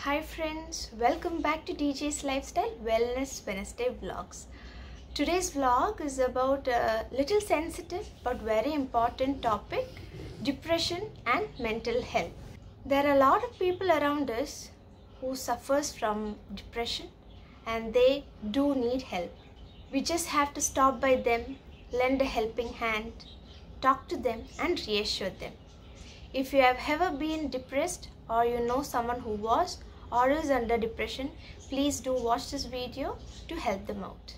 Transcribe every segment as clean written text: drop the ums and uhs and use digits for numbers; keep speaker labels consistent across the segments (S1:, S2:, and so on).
S1: Hi friends, welcome back to DJ's Lifestyle Wellness Wednesday vlogs. Today's vlog is about a little sensitive but very important topic, depression and mental health. There are a lot of people around us who suffers from depression and they do need help. We just have to stop by them, lend a helping hand, talk to them and reassure them. If you have ever been depressed or you know someone who was or is under depression, please do watch this video to help them out.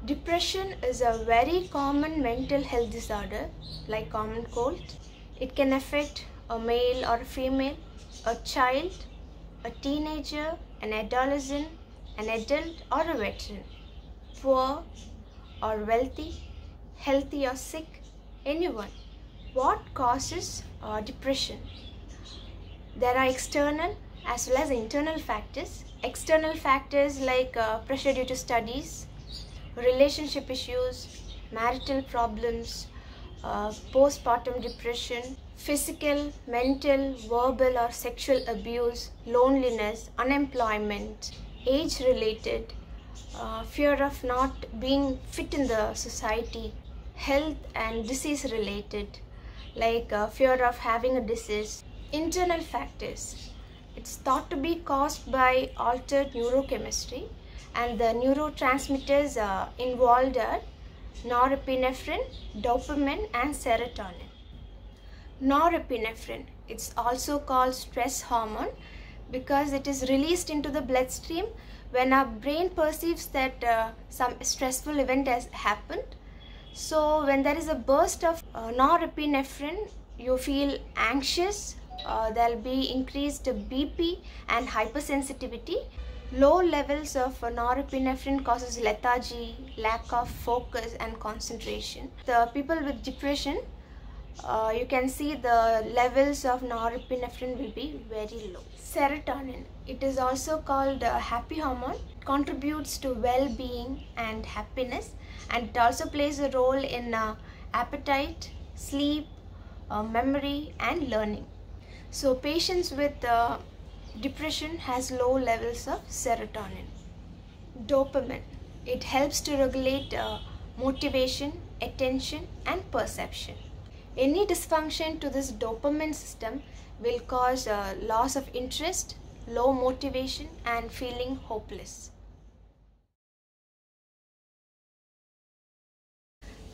S1: Depression is a very common mental health disorder like common cold. It can affect a male or a female, a child, a teenager, an adolescent, an adult or a veteran, poor or wealthy, healthy or sick, anyone. What causes depression? There are external as well as internal factors. External factors like pressure due to studies, relationship issues, marital problems, postpartum depression, physical, mental, verbal or sexual abuse, loneliness, unemployment, age-related, fear of not being fit in the society, health and disease-related, like fear of having a disease. Internal factors. It's thought to be caused by altered neurochemistry, and the neurotransmitters involved are norepinephrine, dopamine and serotonin. Norepinephrine, it's also called stress hormone because it is released into the bloodstream when our brain perceives that some stressful event has happened. So when there is a burst of norepinephrine, you feel anxious, there will be increased BP and hypersensitivity. Low levels of norepinephrine causes lethargy, lack of focus and concentration. The people with depression, you can see the levels of norepinephrine will be very low. Serotonin, it is also called happy hormone, contributes to well-being and happiness, and it also plays a role in appetite, sleep, memory and learning. So patients with depression has low levels of serotonin. Dopamine, it helps to regulate motivation, attention and perception. Any dysfunction to this dopamine system will cause a loss of interest, low motivation and feeling hopeless.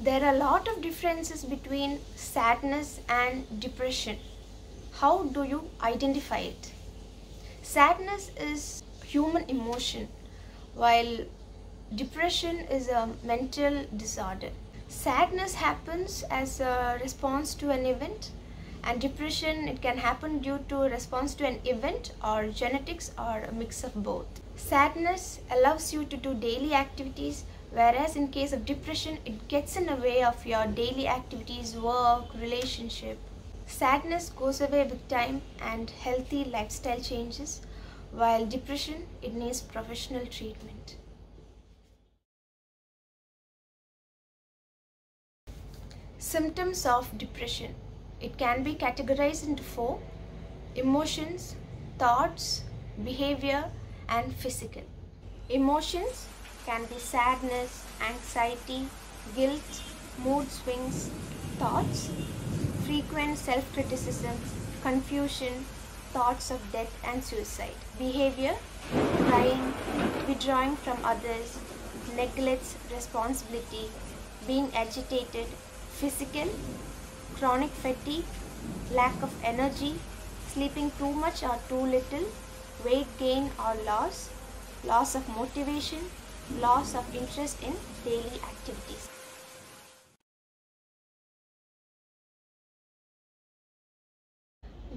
S1: There are a lot of differences between sadness and depression. How do you identify it? Sadness is human emotion, while depression is a mental disorder. Sadness happens as a response to an event, and depression, it can happen due to a response to an event or genetics or a mix of both. Sadness allows you to do daily activities, whereas in case of depression, it gets in the way of your daily activities, work, relationship. Sadness goes away with time and healthy lifestyle changes, while depression, it needs professional treatment. Symptoms of depression. It can be categorized into 4: emotions, thoughts, behavior and physical. Emotions can be sadness, anxiety, guilt, mood swings, thoughts, frequent self-criticism, confusion, thoughts of death and suicide. Behavior, crying, withdrawing from others, neglects responsibility, being agitated. Physical, chronic fatigue, lack of energy, sleeping too much or too little, weight gain or loss, loss of motivation, loss of interest in daily activities.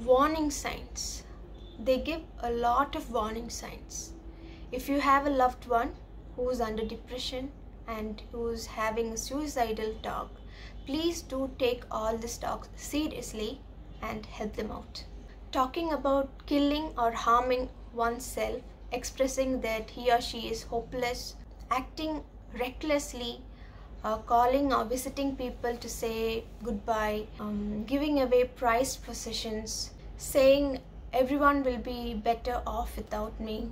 S1: Warning signs. They give a lot of warning signs. If you have a loved one who is under depression and who is having a suicidal talk, please do take all this talk seriously and help them out. Talking about killing or harming oneself, expressing that he or she is hopeless acting recklessly, calling or visiting people to say goodbye, giving away prized possessions, saying everyone will be better off without me.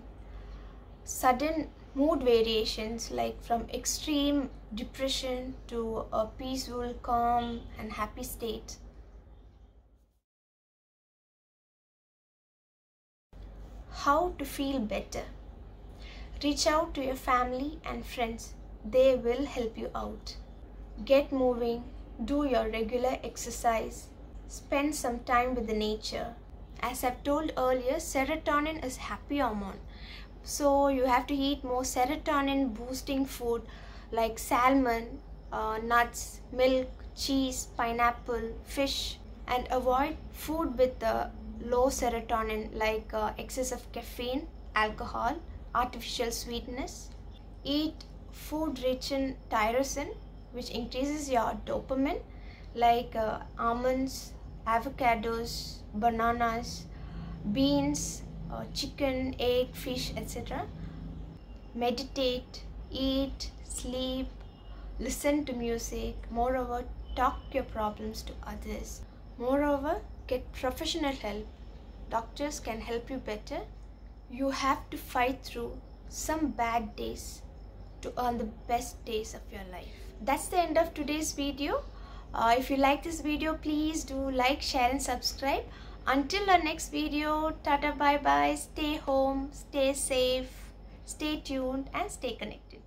S1: Sudden mood variations, like from extreme depression to a peaceful, calm and happy state. How to feel better? Reach out to your family and friends. They will help you out. Get moving, do your regular exercise, spend some time with the nature. As I've told earlier, serotonin is happy hormone. So you have to eat more serotonin boosting food like salmon, nuts, milk, cheese, pineapple, fish, and avoid food with low serotonin like excess of caffeine, alcohol, artificial sweetness. Eat food rich in tyrosine, which increases your dopamine, like almonds, avocados, bananas, beans, chicken, egg, fish, etc. Meditate, eat, sleep, listen to music. Moreover, talk your problems to others. Moreover, get professional help. Doctors can help you better. You have to fight through some bad days to earn the best days of your life. That's the end of today's video. If you like this video, please do like, share and subscribe. Until our next video, tata, bye bye, stay home, stay safe, stay tuned and stay connected.